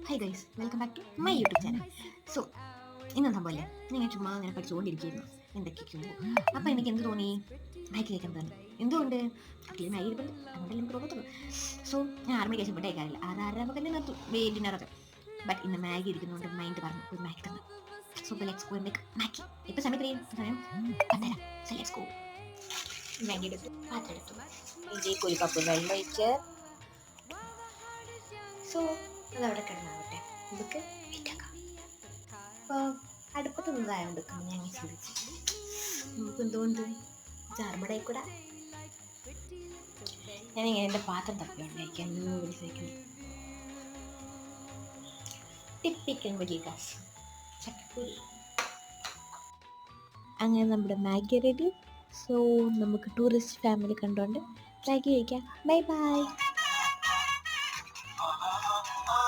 High guys, welcome back to my YouTube channel. So ഇന്നും സംഭവമില്ലേ, ഞാൻ ചുമ്മാ അങ്ങനെ പഠിച്ചുകൊണ്ടിരിക്കുന്നു എന്തൊക്കെയൊക്കെയോ. അപ്പോൾ എനിക്ക് എന്ത് തോന്നി, മാഗി കഴിക്കാൻ തോന്നി. എന്തുകൊണ്ട് അതിൽ മാഗി ഇരിപ്പുണ്ട്, അതുകൊണ്ടല്ലേ എനിക്ക് തോന്നത്തുള്ളൂ. സോ ഞാൻ 6 മണിക്ക് ശേഷം ഇവിടെ കഴിക്കാറില്ല, 6:30 തന്നെ നിർത്തും ഡിന്നറൊക്കെ. ബട്ട് ഇന്ന് മാഗി ഇരിക്കുന്നതുകൊണ്ട് മൈൻഡ് പറഞ്ഞു ഒരു മാഗി തന്നെ. So let's go make Maggi. ഇപ്പോൾ സമയം എത്രയും സമയം 10:30. So let's go. മാഗി എടുത്തു, പാത്രം എടുത്തു, ഇതിലേക്ക് ഒരു കപ്പ് വെള്ളം ഒഴിച്ച്. സോ അതവിടെ കിടന്നാവട്ടെ, നമുക്ക് വെയിറ്റാക്കാം. അപ്പോൾ അടുപ്പത്ത് നിന്നതായതുകൊണ്ട് ഞാൻ ചിന്തിച്ചു നമുക്ക് എന്തുകൊണ്ട് ചാർമടയിൽ ഞാനിങ്ങനെ എൻ്റെ പാത്രം തപ്പിയുണ്ടായിരിക്കാം വിളിച്ചേക്കുന്നു. ടിപ്പിക്കൽ മിഡിൽ ക്ലാസ് ചക്കപ്പൂരി. അങ്ങനെ നമ്മുടെ മാഗി റെഡി. സോ നമുക്ക് ടൂറിസ്റ്റ് ഫാമിലി കണ്ടുകൊണ്ട് മാഗി കഴിക്കാം. Bye by.